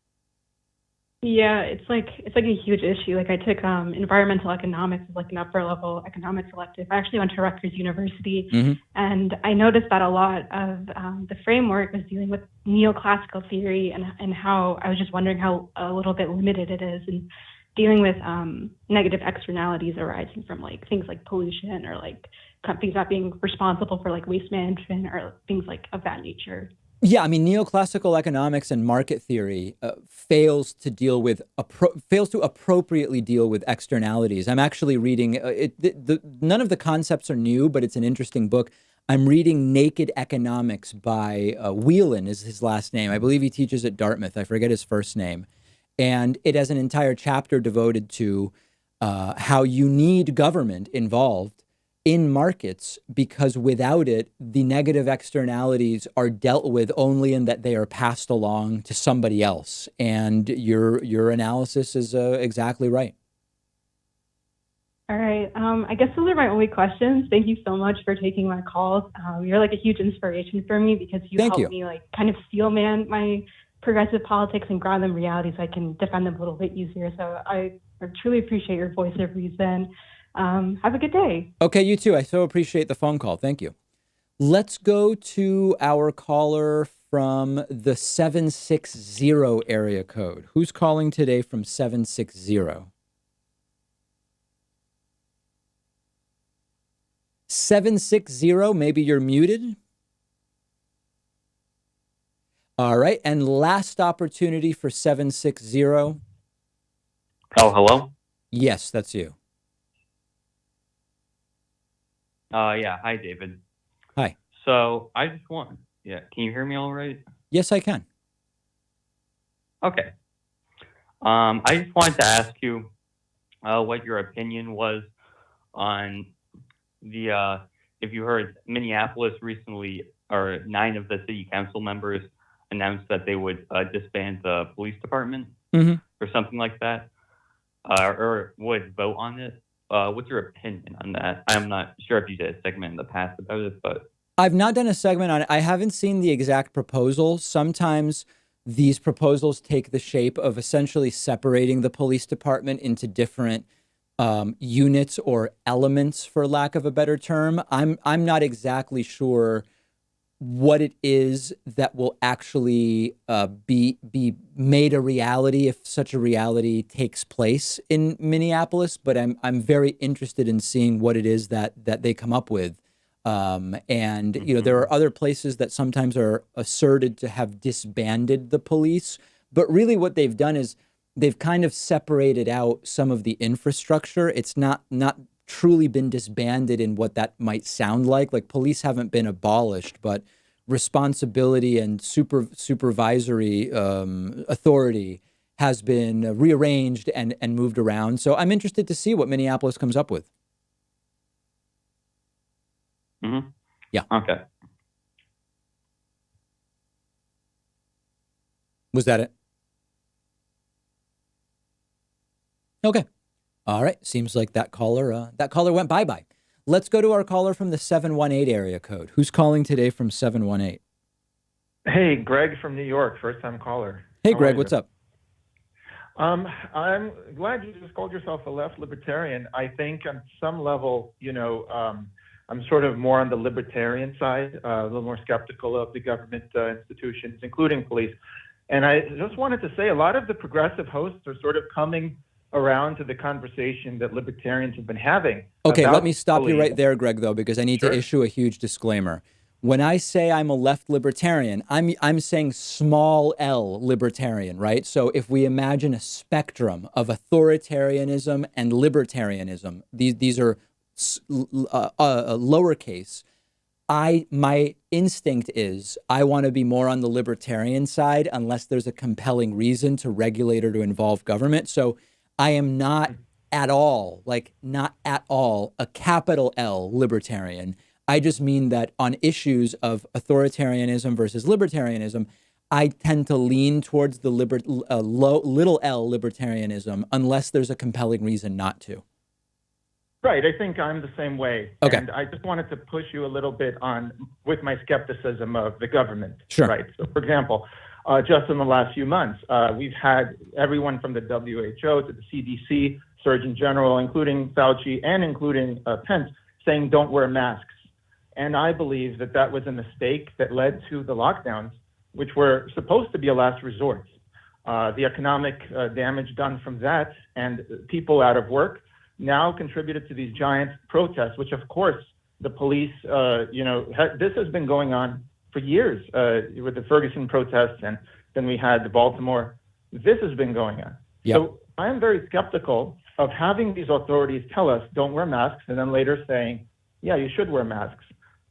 Speaker 9: Yeah, it's like a huge issue. Like I took environmental economics as like an upper level economics elective. I actually went to Rutgers University, and I noticed that a lot of the framework was dealing with neoclassical theory, and how I was just wondering how a little bit limited it is, and dealing with negative externalities arising from like things like pollution, or like companies not being responsible for like waste management or things like of that nature.
Speaker 1: Yeah, I mean, neoclassical economics and market theory fails to appropriately deal with externalities. I'm actually reading none of the concepts are new, but it's an interesting book. I'm reading Naked Economics by Whelan is his last name. I believe he teaches at Dartmouth. I forget his first name. And it has an entire chapter devoted to how you need government involved in markets, because without it, the negative externalities are dealt with only in that they are passed along to somebody else. And your analysis is exactly right.
Speaker 9: All right. I guess those are my only questions. Thank you so much for taking my calls. You're like a huge inspiration for me, because you helped me like kind of steel man progressive politics and ground them in reality so I can defend them a little bit easier. So I truly appreciate your voice of reason. Have a good day.
Speaker 1: Okay, you too. I so appreciate the phone call. Thank you. Let's go to our caller from the 760 area code. Who's calling today from 760? 760, maybe you're muted. All right, and last opportunity for 760.
Speaker 5: Oh, hello?
Speaker 1: Yes, that's you.
Speaker 5: Yeah. Hi, David.
Speaker 1: Hi.
Speaker 5: So I just can you hear me all right?
Speaker 1: Yes, I can.
Speaker 5: Okay. I just wanted to ask you what your opinion was on if you heard Minneapolis recently, or 9 of the city council members announced that they would disband the police department or something like that, or would vote on it. What's your opinion on that? I'm not sure if you did a segment in the past about it, but
Speaker 1: I've not done a segment on it. I haven't seen the exact proposal. Sometimes these proposals take the shape of essentially separating the police department into different units or elements, for lack of a better term. I'm not exactly sure what it is that will actually be made a reality if such a reality takes place in Minneapolis, but I'm very interested in seeing what it is that they come up with. And you know, there are other places that sometimes are asserted to have disbanded the police, but really what they've done is they've kind of separated out some of the infrastructure. It's not truly been disbanded in what that might sound like. Like, police haven't been abolished, but responsibility and supervisory authority has been rearranged and moved around. So I'm interested to see what Minneapolis comes up with. Yeah.
Speaker 5: Okay.
Speaker 1: Was that it? Okay. All right. Seems like that caller went bye-bye. Let's go to our caller from the 718 area code. Who's calling today from 718?
Speaker 10: Hey, Greg from New York, first-time caller.
Speaker 1: Hey, Greg, what's up?
Speaker 10: I'm glad you just called yourself a left libertarian. I think on some level, I'm sort of more on the libertarian side, a little more skeptical of the government institutions, including police. And I just wanted to say a lot of the progressive hosts are sort of coming around to the conversation that libertarians have been having.
Speaker 1: Okay, let me stop you right there, Greg, though, because I need
Speaker 10: Sure.
Speaker 1: to issue a huge disclaimer. When I say I'm a left libertarian, I'm saying small L libertarian, right? So if we imagine a spectrum of authoritarianism and libertarianism, these are lowercase. My instinct is I want to be more on the libertarian side unless there's a compelling reason to regulate or to involve government. So I am not at all a capital L libertarian. I just mean that on issues of authoritarianism versus libertarianism, I tend to lean towards the little L libertarianism unless there's a compelling reason not to.
Speaker 10: Right. I think I'm the same way.
Speaker 1: Okay.
Speaker 10: And I just wanted to push you a little bit with my skepticism of the government.
Speaker 1: Sure.
Speaker 10: Right. So, for example, just in the last few months, we've had everyone from the WHO to the CDC, Surgeon General, including Fauci and including Pence, saying don't wear masks. And I believe that was a mistake that led to the lockdowns, which were supposed to be a last resort. The economic damage done from that and people out of work now contributed to these giant protests, which of course the police, this has been going on for years with the Ferguson protests, and then we had the Baltimore. This has been going on.
Speaker 1: Yep.
Speaker 10: So I am very skeptical of having these authorities tell us don't wear masks and then later saying, yeah, you should wear masks.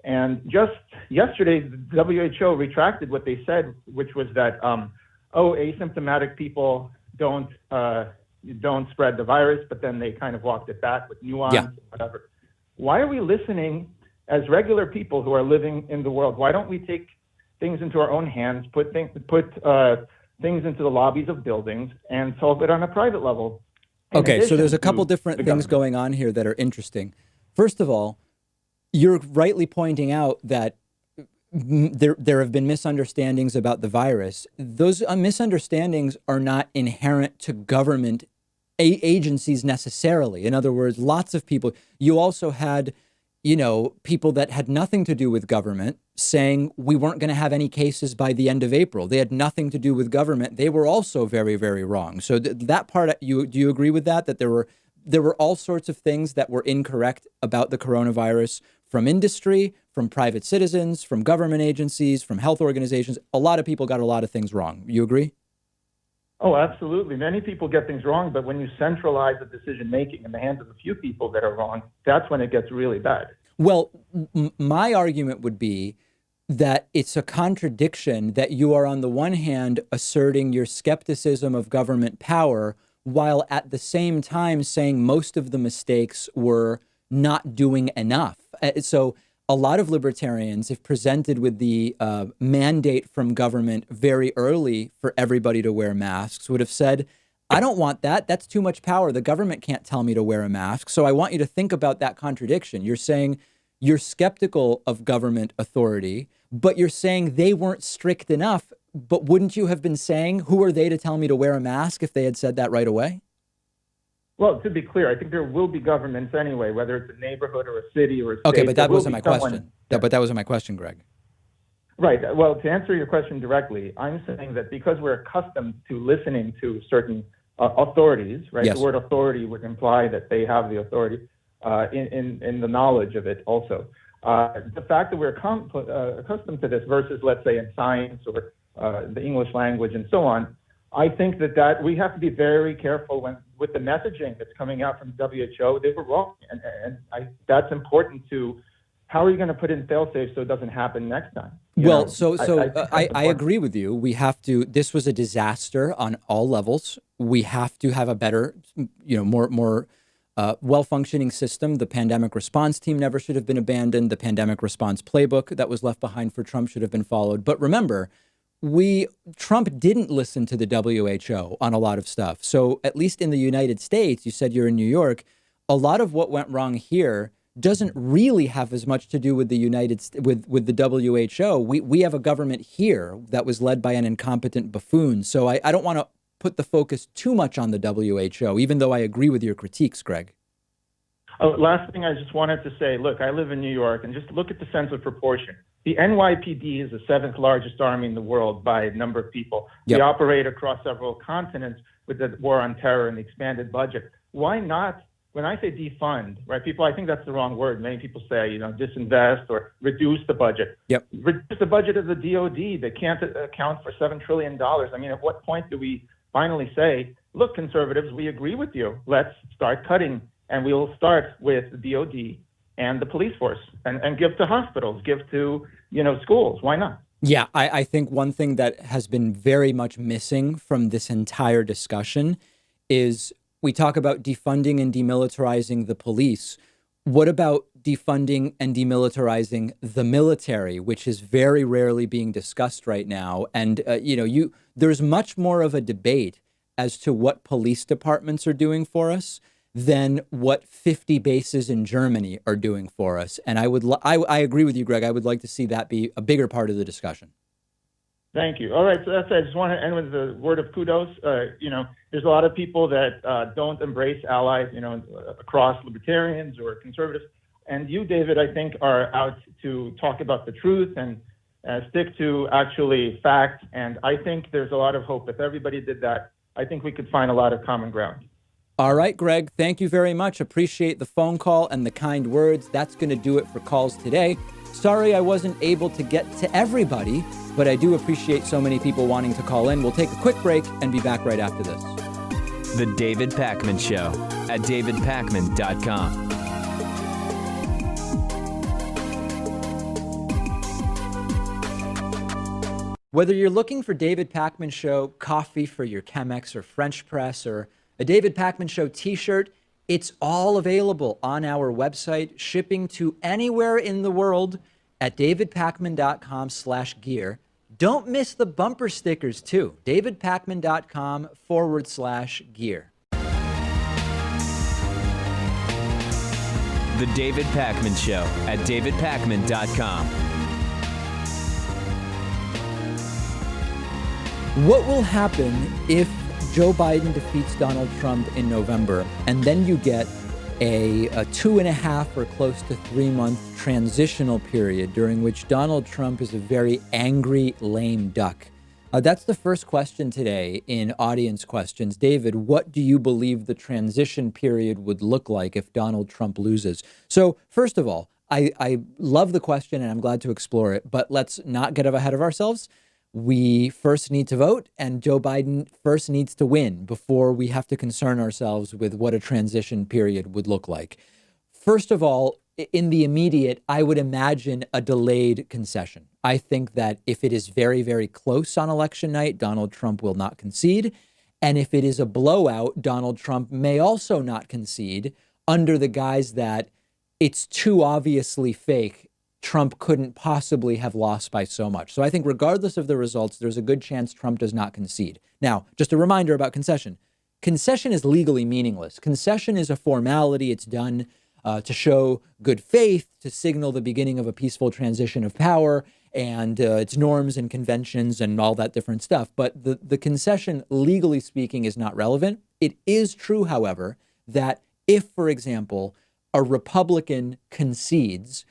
Speaker 10: And just yesterday, the WHO retracted what they said, which was that, asymptomatic people don't spread the virus, but then they kind of walked it back with nuance and whatever. Why are we listening as regular people who are living in the world? Why don't we take things into our own hands, put things into the lobbies of buildings and solve it on a private level?
Speaker 1: Okay, so there's a couple different things going on here that are interesting. First of all, you're rightly pointing out that there have been misunderstandings about the virus. Those misunderstandings are not inherent to government agencies necessarily. In other words, lots of people, you also had, people that had nothing to do with government saying we weren't going to have any cases by the end of April. They had nothing to do with government. They were also very, very wrong. So that part, do you agree with that? That there were all sorts of things that were incorrect about the coronavirus from industry, from private citizens, from government agencies, from health organizations. A lot of people got a lot of things wrong. You agree?
Speaker 10: Oh, absolutely. Many people get things wrong, but when you centralize the decision-making in the hands of a few people that are wrong, that's when it gets really bad.
Speaker 1: Well, my argument would be that it's a contradiction that you are on the one hand asserting your skepticism of government power while at the same time saying most of the mistakes were not doing enough. So a lot of libertarians, if presented with the mandate from government very early for everybody to wear masks, would have said, I don't want that. That's too much power. The government can't tell me to wear a mask. So I want you to think about that contradiction. You're saying you're skeptical of government authority, but you're saying they weren't strict enough. But wouldn't you have been saying, who are they to tell me to wear a mask if they had said that right away?
Speaker 10: Well, to be clear, I think there will be governments anyway, whether it's a neighborhood or a city or a state.
Speaker 1: Okay, but that wasn't my
Speaker 10: someone...
Speaker 1: question. But that wasn't my question, Greg.
Speaker 10: Right. Well, to answer your question directly, I'm saying that because we're accustomed to listening to certain authorities, right?
Speaker 1: Yes.
Speaker 10: The word authority would imply that they have the authority in the knowledge of it also. The fact that we're accustomed to this versus, let's say, in science or the English language and so on, I think that we have to be very careful with the messaging that's coming out from WHO. They were wrong, and that's important to how are you going to put in fail-safe so it doesn't happen next time?
Speaker 1: I agree with you. We have to. This was a disaster on all levels. We have to have a better, more well-functioning system. The pandemic response team never should have been abandoned. The pandemic response playbook that was left behind for Trump should have been followed. But remember, Trump didn't listen to the WHO on a lot of stuff. So at least in the United States, you said you're in New York, a lot of what went wrong here doesn't really have as much to do with the with the WHO. We have a government here that was led by an incompetent buffoon. So I don't want to put the focus too much on the WHO, even though I agree with your critiques, Greg.
Speaker 10: Last thing I just wanted to say, look, I live in New York, and just look at the sense of proportion. The NYPD is the 7th largest army in the world by number of people.
Speaker 1: Yep.
Speaker 10: They operate across several continents with the war on terror and the expanded budget. Why not? When I say defund, right, people, I think that's the wrong word. Many people say, disinvest or reduce the budget.
Speaker 1: Yep.
Speaker 10: Reduce the budget of the DOD. They can't account for $7 trillion. I mean, at what point do we finally say, look, conservatives, we agree with you. Let's start cutting, and we'll start with the DOD and the police force and give to hospitals, give to, schools. Why not?
Speaker 1: Yeah, I think one thing that has been very much missing from this entire discussion is we talk about defunding and demilitarizing the police. What about defunding and demilitarizing the military, which is very rarely being discussed right now? And, there's much more of a debate as to what police departments are doing for us than what 50 bases in Germany are doing for us. And I agree with you, Greg. I would like to see that be a bigger part of the discussion.
Speaker 10: Thank you. All right, so that's it. I just want to end with a word of kudos. There's a lot of people that don't embrace allies, across libertarians or conservatives. And you, David, I think are out to talk about the truth and stick to actually fact. And I think there's a lot of hope. If everybody did that, I think we could find a lot of common ground.
Speaker 1: All right, Greg, thank you very much. Appreciate the phone call and the kind words. That's going to do it for calls today. Sorry I wasn't able to get to everybody, but I do appreciate so many people wanting to call in. We'll take a quick break and be back right after this.
Speaker 2: The David Pakman Show at davidpakman.com.
Speaker 1: Whether you're looking for David Pakman Show coffee for your Chemex or French press or a David Pakman Show t-shirt, it's all available on our website, shipping to anywhere in the world at davidpakman.com/gear. Don't miss the bumper stickers too. davidpakman.com/gear.
Speaker 2: The David Pakman Show at davidpakman.com.
Speaker 1: What will happen if Joe Biden defeats Donald Trump in November, and then you get a 2.5 or close to 3-month transitional period during which Donald Trump is a very angry, lame duck? That's the first question today in audience questions. David, what do you believe the transition period would look like if Donald Trump loses? So first of all, I love the question and I'm glad to explore it, but let's not get ahead of ourselves. We first need to vote, and Joe Biden first needs to win before we have to concern ourselves with what a transition period would look like. First of all, in the immediate, I would imagine a delayed concession. I think that if it is very, very close on election night, Donald Trump will not concede. And if it is a blowout, Donald Trump may also not concede under the guise that it's too obviously fake. Trump couldn't possibly have lost by so much. So I think regardless of the results, there's a good chance Trump does not concede. Now, just a reminder about concession. Concession is legally meaningless. Concession is a formality. It's done to show good faith, to signal the beginning of a peaceful transition of power, and its norms and conventions and all that different stuff. But the concession, legally speaking, is not relevant. It is true, however, that if, for example, a Republican concedes,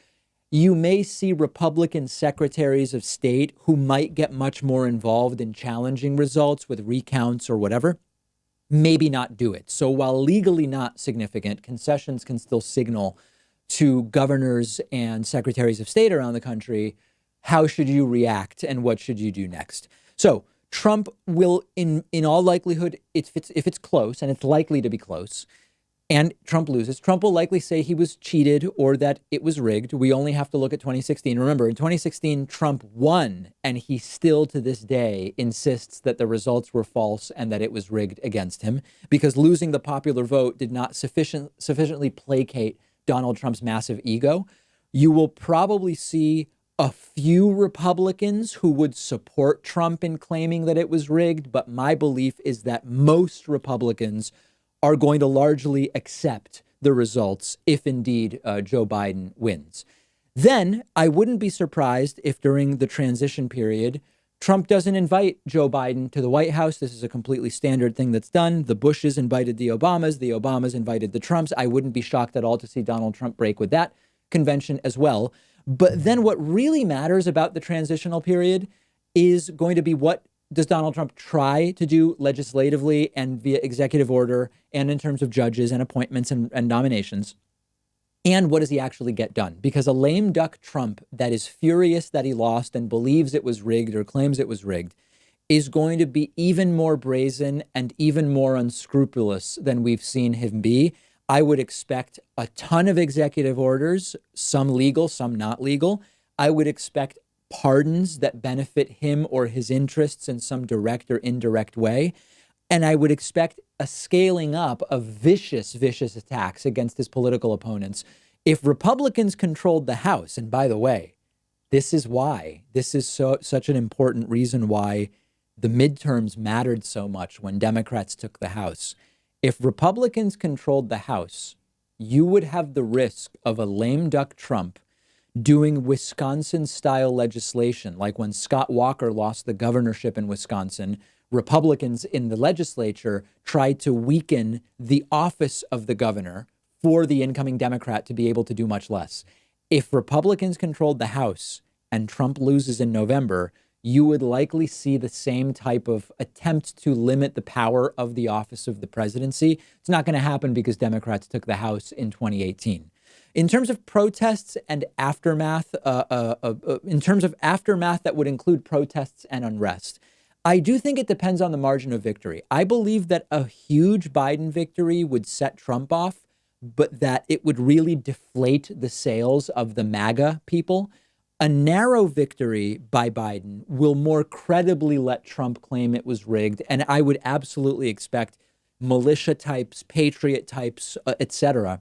Speaker 1: you may see Republican secretaries of state who might get much more involved in challenging results with recounts or whatever, maybe not do it. So while legally not significant, concessions can still signal to governors and secretaries of state around the country, how should you react and what should you do next? So Trump will, in all likelihood, if it's close, and it's likely to be close, and Trump loses, Trump will likely say he was cheated or that it was rigged. We only have to look at 2016. Remember, in 2016, Trump won, and he still to this day insists that the results were false and that it was rigged against him because losing the popular vote did not sufficiently placate Donald Trump's massive ego. You will probably see a few Republicans who would support Trump in claiming that it was rigged, but my belief is that most Republicans are going to largely accept the results if indeed Joe Biden wins. Then I wouldn't be surprised if during the transition period, Trump doesn't invite Joe Biden to the White House. This is a completely standard thing that's done. The Bushes invited the Obamas invited the Trumps. I wouldn't be shocked at all to see Donald Trump break with that convention as well. But then what really matters about the transitional period is going to be what does Donald Trump try to do legislatively and via executive order and in terms of judges and appointments and nominations? And what does he actually get done? Because a lame duck Trump that is furious that he lost and believes it was rigged or claims it was rigged is going to be even more brazen and even more unscrupulous than we've seen him be. I would expect a ton of executive orders, some legal, some not legal. I would expect pardons that benefit him or his interests in some direct or indirect way. And I would expect a scaling up of vicious attacks against his political opponents. If Republicans controlled the House, and by the way, this is such an important reason why the midterms mattered so much when Democrats took the House. If Republicans controlled the House, you would have the risk of a lame duck Trump doing Wisconsin-style legislation, like when Scott Walker lost the governorship in Wisconsin, Republicans in the legislature tried to weaken the office of the governor for the incoming Democrat to be able to do much less. If Republicans controlled the House and Trump loses in November, you would likely see the same type of attempt to limit the power of the office of the presidency. It's not going to happen because Democrats took the House in 2018. In terms of protests and aftermath, in terms of aftermath that would include protests and unrest, I do think it depends on the margin of victory. I believe that a huge Biden victory would set Trump off, but that it would really deflate the sails of the MAGA people. A narrow victory by Biden will more credibly let Trump claim it was rigged. And I would absolutely expect militia types, patriot types, et cetera,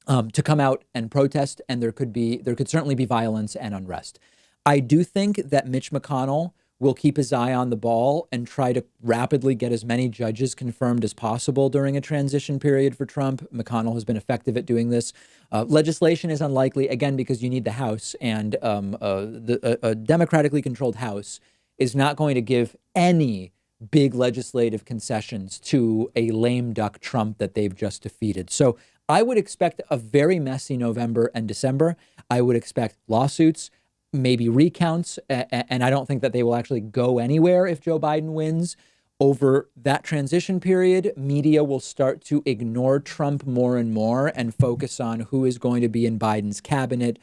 Speaker 1: to come out and protest, and there could certainly be violence and unrest. I do think that Mitch McConnell will keep his eye on the ball and try to rapidly get as many judges confirmed as possible during a transition period for Trump. McConnell has been effective at doing this. Legislation is unlikely, again, because you need the House, and a democratically controlled House is not going to give any big legislative concessions to a lame duck Trump that they've just defeated. So I would expect a very messy November and December. I would expect lawsuits, maybe recounts, and I don't think that they will actually go anywhere if Joe Biden wins. Over that transition period, media will start to ignore Trump more and more and focus on who is going to be in Biden's cabinet,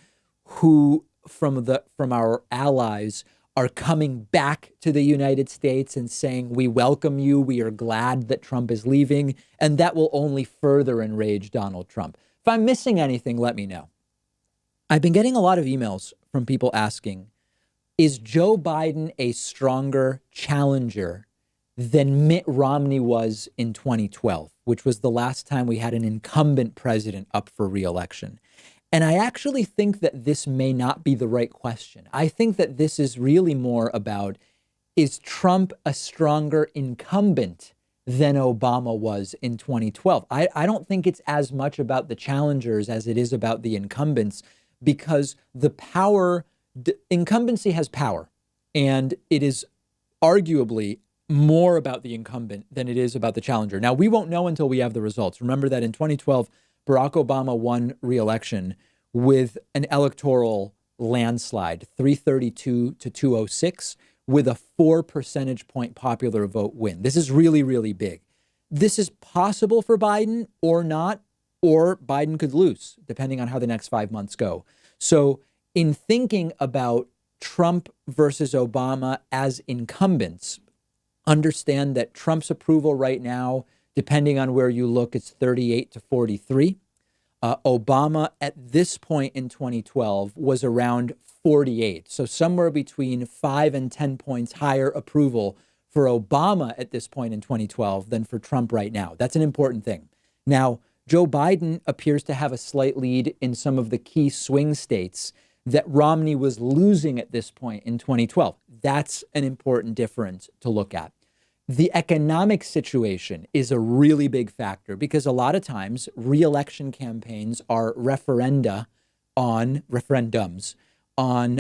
Speaker 1: who from our allies are coming back to the United States and saying, we welcome you, we are glad that Trump is leaving, and that will only further enrage Donald Trump. If I'm missing anything, let me know. I've been getting a lot of emails from people asking, is Joe Biden a stronger challenger than Mitt Romney was in 2012, which was the last time we had an incumbent president up for re-election? And I actually think that this may not be the right question. I think that this is really more about, is Trump a stronger incumbent than Obama was in 2012? I don't think it's as much about the challengers as it is about the incumbents, because the power, incumbency has power, and it is arguably more about the incumbent than it is about the challenger. Now, we won't know until we have the results. Remember that in 2012, Barack Obama won re-election with an electoral landslide, 332 to 206, with a 4 percentage point popular vote win. This is really, really big. This is possible for Biden or not, or Biden could lose, depending on how the next 5 months go. So in thinking about Trump versus Obama as incumbents, understand that Trump's approval right now, depending on where you look, it's 38 to 43. Obama at this point in 2012 was around 48. So somewhere between 5 and 10 points higher approval for Obama at this point in 2012 than for Trump right now. That's an important thing. Now, Joe Biden appears to have a slight lead in some of the key swing states that Romney was losing at this point in 2012. That's an important difference to look at. The economic situation is a really big factor because a lot of times re-election campaigns are referendums on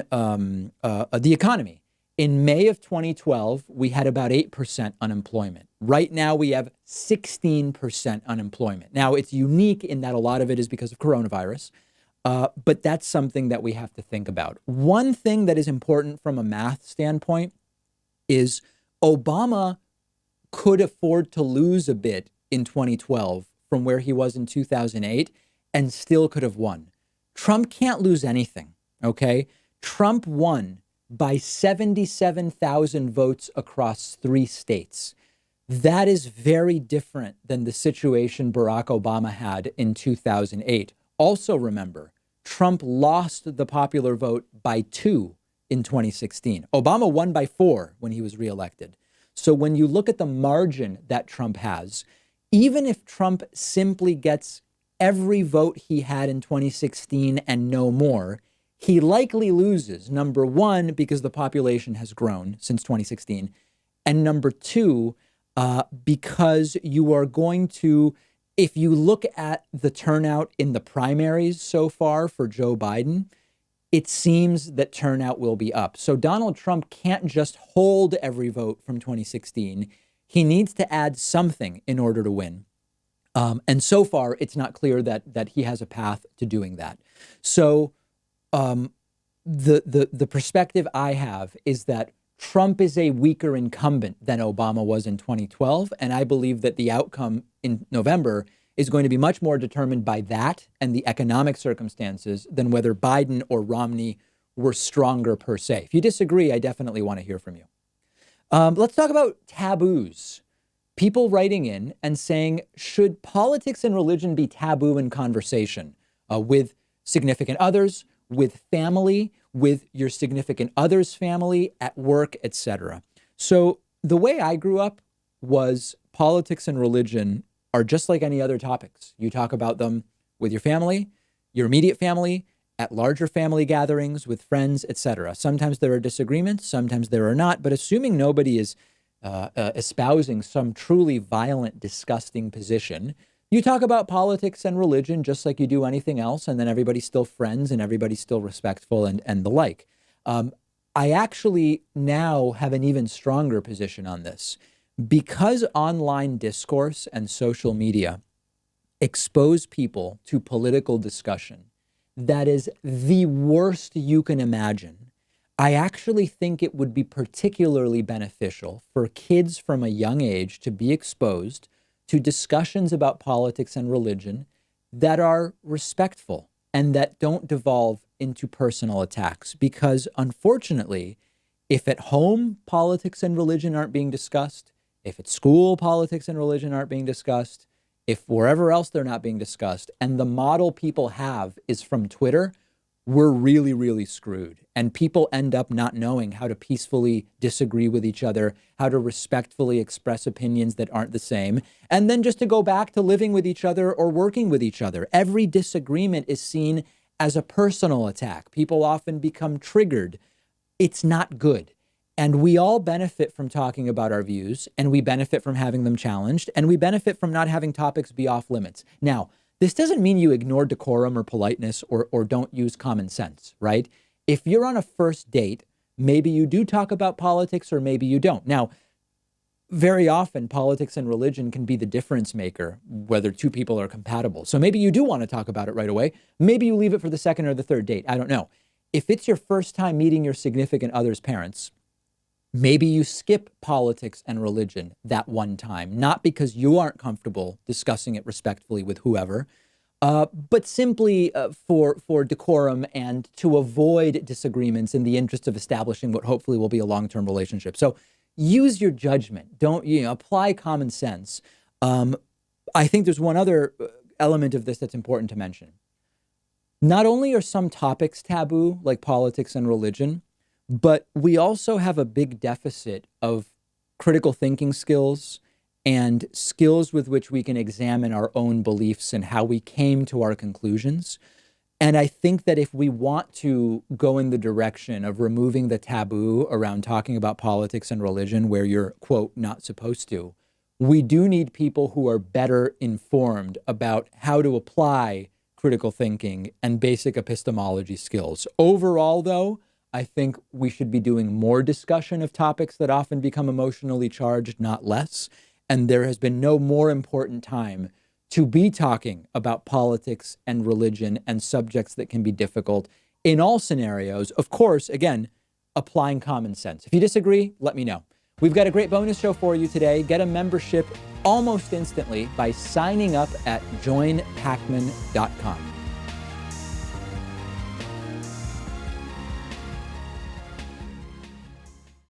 Speaker 1: the economy. In May of 2012, we had about 8% unemployment. Right now, we have 16% unemployment. Now, it's unique in that a lot of it is because of coronavirus, but that's something that we have to think about. One thing that is important from a math standpoint is Obama could afford to lose a bit in 2012 from where he was in 2008 and still could have won. Trump can't lose anything, okay? Trump won by 77,000 votes across 3 states. That is very different than the situation Barack Obama had in 2008. Also remember, Trump lost the popular vote by 2 in 2016. Obama won by 4 when he was reelected. So when you look at the margin that Trump has, even if Trump simply gets every vote he had in 2016 and no more, he likely loses, number one, because the population has grown since 2016, and number two, because you are going to, if you look at the turnout in the primaries so far for Joe Biden, it seems that turnout will be up. So Donald Trump can't just hold every vote from 2016. He needs to add something in order to win. And so far, it's not clear that he has a path to doing that. So the perspective I have is that Trump is a weaker incumbent than Obama was in 2012. And I believe that the outcome in November is going to be much more determined by that and the economic circumstances than whether Biden or Romney were stronger per se. If you disagree, I definitely want to hear from you. Let's talk about taboos. People writing in and saying, should politics and religion be taboo in conversation with significant others, with family, with your significant other's family, at work, etc.? So the way I grew up was politics and religion are just like any other topics. You talk about them with your family, your immediate family, at larger family gatherings, with friends, etc. Sometimes there are disagreements, sometimes there are not, but assuming nobody is espousing some truly violent, disgusting position, you talk about politics and religion just like you do anything else, and then everybody's still friends and everybody's still respectful and the like. I actually now have an even stronger position on this. Because online discourse and social media expose people to political discussion that is the worst you can imagine, I actually think it would be particularly beneficial for kids from a young age to be exposed to discussions about politics and religion that are respectful and that don't devolve into personal attacks. Because unfortunately, if at home politics and religion aren't being discussed, if at school politics and religion aren't being discussed, if wherever else they're not being discussed, and the model people have is from Twitter, we're really, really screwed. And people end up not knowing how to peacefully disagree with each other, how to respectfully express opinions that aren't the same, and then just to go back to living with each other or working with each other. Every disagreement is seen as a personal attack. People often become triggered. It's not good. And we all benefit from talking about our views, and we benefit from having them challenged, and we benefit from not having topics be off limits. Now, this doesn't mean you ignore decorum or politeness or don't use common sense, right? If you're on a first date, maybe you do talk about politics or maybe you don't. Now, very often politics and religion can be the difference maker, whether two people are compatible. So maybe you do want to talk about it right away. Maybe you leave it for the second or the third date. I don't know. If it's your first time meeting your significant other's parents, maybe you skip politics and religion that one time, not because you aren't comfortable discussing it respectfully with whoever, but simply for decorum and to avoid disagreements in the interest of establishing what hopefully will be a long-term relationship. So use your judgment. Don't, apply common sense. I think there's one other element of this that's important to mention. Not only are some topics taboo, like politics and religion, but we also have a big deficit of critical thinking skills and skills with which we can examine our own beliefs and how we came to our conclusions. And I think that if we want to go in the direction of removing the taboo around talking about politics and religion where you're, quote, not supposed to, we do need people who are better informed about how to apply critical thinking and basic epistemology skills. Overall, though, I think we should be doing more discussion of topics that often become emotionally charged, not less. And there has been no more important time to be talking about politics and religion and subjects that can be difficult in all scenarios. Of course, again, applying common sense. If you disagree, let me know. We've got a great bonus show for you today. Get a membership almost instantly by signing up at joinpacman.com.